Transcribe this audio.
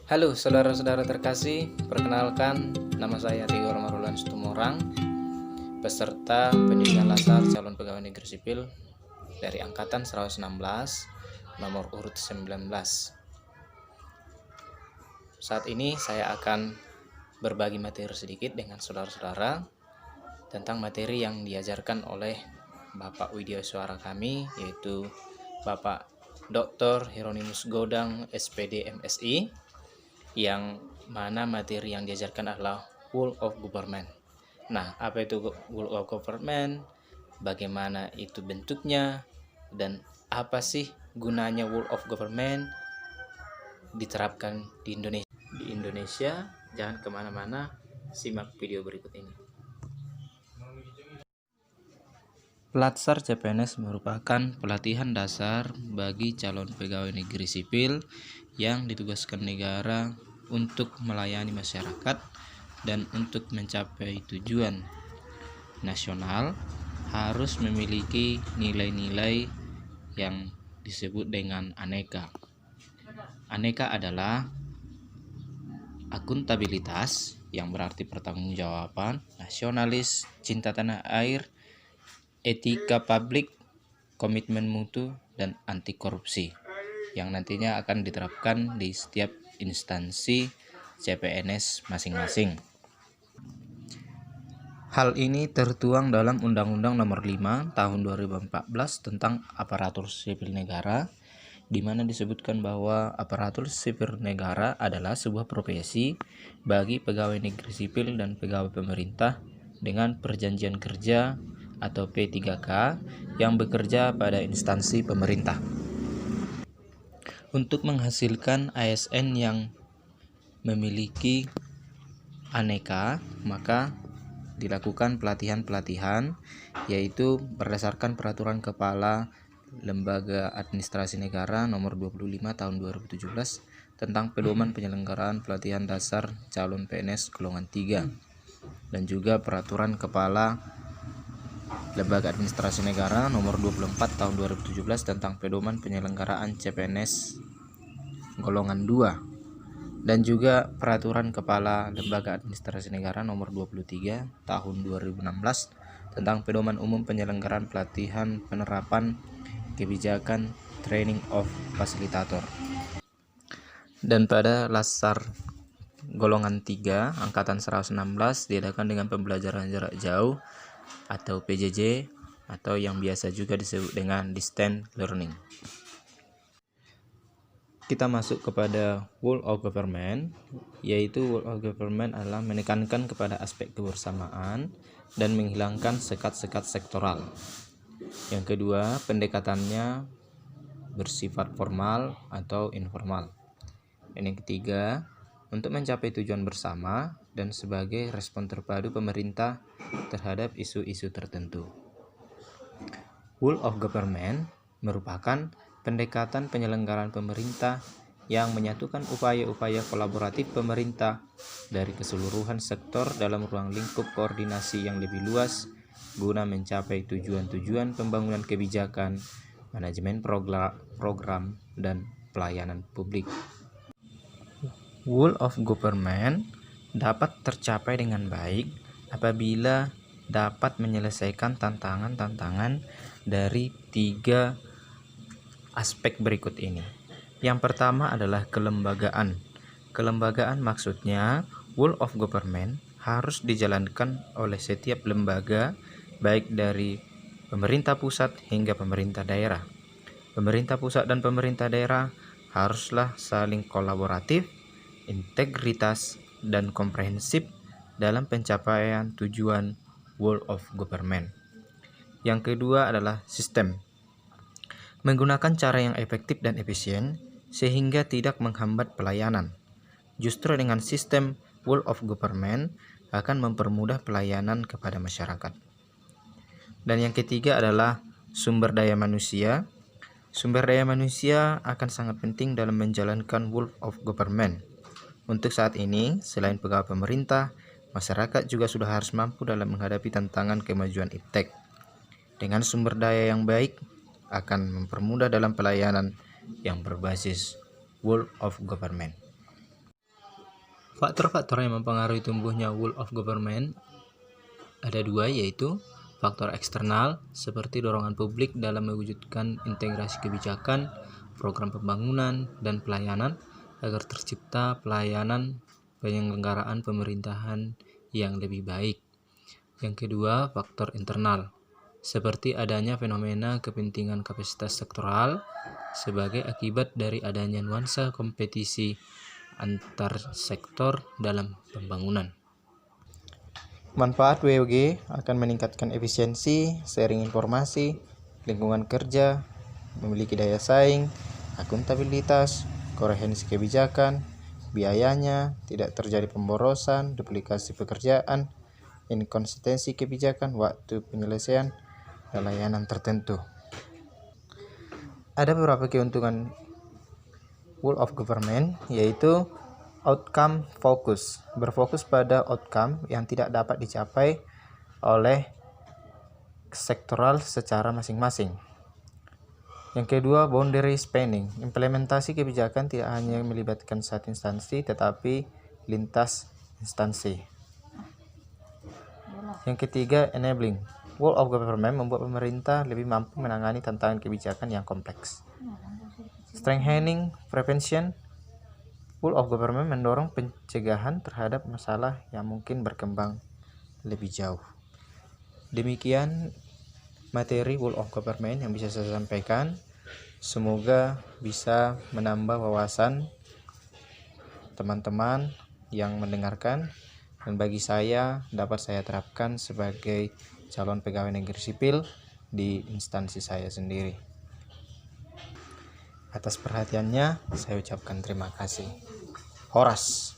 Halo saudara-saudara terkasih, perkenalkan nama saya Tigor Marulan Situmorang, peserta pendidikan lasar calon pegawai negeri sipil dari angkatan 116 nomor urut 19. Saat ini saya akan berbagi materi sedikit dengan saudara-saudara tentang materi yang diajarkan oleh Bapak Widya Suara kami, yaitu Bapak Dr. Hieronymus Godang SPD MSI, yang mana materi yang diajarkan adalah Whole of Government. Nah, apa itu Whole of Government? Bagaimana itu bentuknya? Dan apa sih gunanya Whole of Government diterapkan di Indonesia? Jangan kemana-mana, simak video berikut ini. Pelatsar CPNS merupakan pelatihan dasar bagi calon pegawai negeri sipil yang ditugaskan negara untuk melayani masyarakat dan untuk mencapai tujuan nasional harus memiliki nilai-nilai yang disebut dengan aneka. Aneka adalah akuntabilitas, yang berarti pertanggungjawaban, nasionalis, cinta tanah air, etika publik, komitmen mutu, dan anti korupsi, yang nantinya akan diterapkan di setiap instansi CPNS masing-masing. Hal ini tertuang dalam Undang-Undang Nomor 5 Tahun 2014 tentang Aparatur Sipil Negara, di mana disebutkan bahwa aparatur sipil negara adalah sebuah profesi bagi pegawai negeri sipil dan pegawai pemerintah dengan perjanjian kerja atau P3K yang bekerja pada instansi pemerintah. Untuk menghasilkan ASN yang memiliki aneka, maka dilakukan pelatihan-pelatihan, yaitu berdasarkan Peraturan Kepala Lembaga Administrasi Negara Nomor 25 Tahun 2017 tentang pedoman penyelenggaraan pelatihan dasar calon PNS golongan 3, dan juga Peraturan Kepala Lembaga Administrasi Negara Nomor 24 Tahun 2017 tentang pedoman penyelenggaraan CPNS golongan 2, dan juga Peraturan Kepala Lembaga Administrasi Negara Nomor 23 Tahun 2016 tentang pedoman umum penyelenggaraan pelatihan penerapan kebijakan training of fasilitator. Dan pada lasar golongan 3 angkatan 116 diadakan dengan pembelajaran jarak jauh atau PJJ, atau yang biasa juga disebut dengan distance learning. Kita masuk kepada Whole of Government, yaitu Whole of Government adalah menekankan kepada aspek kebersamaan dan menghilangkan sekat-sekat sektoral. Yang kedua, pendekatannya bersifat formal atau informal. Dan yang ketiga, untuk mencapai tujuan bersama dan sebagai respon terpadu pemerintah terhadap isu-isu tertentu. Whole of Government merupakan pendekatan penyelenggaraan pemerintah yang menyatukan upaya-upaya kolaboratif pemerintah dari keseluruhan sektor dalam ruang lingkup koordinasi yang lebih luas guna mencapai tujuan-tujuan pembangunan kebijakan, manajemen program, dan pelayanan publik. Whole of Government dapat tercapai dengan baik apabila dapat menyelesaikan tantangan-tantangan dari 3 aspek berikut ini. Yang pertama adalah kelembagaan. Kelembagaan maksudnya Whole of Government harus dijalankan oleh setiap lembaga, baik dari pemerintah pusat hingga pemerintah daerah. Pemerintah pusat dan pemerintah daerah haruslah saling kolaboratif, integritas, dan komprehensif dalam pencapaian tujuan Whole of Government. Yang kedua adalah sistem. Menggunakan cara yang efektif dan efisien sehingga tidak menghambat pelayanan. Justru dengan sistem Whole of Government akan mempermudah pelayanan kepada masyarakat. Dan yang ketiga adalah sumber daya manusia. Sumber daya manusia akan sangat penting dalam menjalankan Whole of Government. Untuk saat ini, selain pegawai pemerintah, masyarakat juga sudah harus mampu dalam menghadapi tantangan kemajuan iptek. Dengan sumber daya yang baik, akan mempermudah dalam pelayanan yang berbasis Whole of Government. Faktor-faktor yang mempengaruhi tumbuhnya whole of government ada dua, yaitu faktor eksternal seperti dorongan publik dalam mewujudkan integrasi kebijakan, program pembangunan, dan pelayanan agar tercipta pelayanan penyelenggaraan pemerintahan yang lebih baik. Yang kedua, faktor internal seperti adanya fenomena kepentingan kapasitas sektoral sebagai akibat dari adanya nuansa kompetisi antar sektor dalam pembangunan. Manfaat WOG akan meningkatkan efisiensi, sharing informasi, lingkungan kerja, memiliki daya saing, akuntabilitas, koherensi kebijakan, biayanya, tidak terjadi pemborosan, duplikasi pekerjaan, inkonsistensi kebijakan, waktu penyelesaian, dan layanan tertentu. Ada beberapa keuntungan whole of government, yaitu outcome focus, berfokus pada outcome yang tidak dapat dicapai oleh sektoral secara masing-masing. Yang kedua, boundary spanning, implementasi kebijakan tidak hanya melibatkan satu instansi tetapi lintas instansi. Yang ketiga, enabling, whole of government membuat pemerintah lebih mampu menangani tantangan kebijakan yang kompleks. Strengthening prevention, whole of government mendorong pencegahan terhadap masalah yang mungkin berkembang lebih jauh. Demikian materi whole of government yang bisa saya sampaikan. Semoga bisa menambah wawasan teman-teman yang mendengarkan, dan bagi saya dapat saya terapkan sebagai calon pegawai negeri sipil di instansi saya sendiri. Atas perhatiannya saya ucapkan terima kasih. Horas.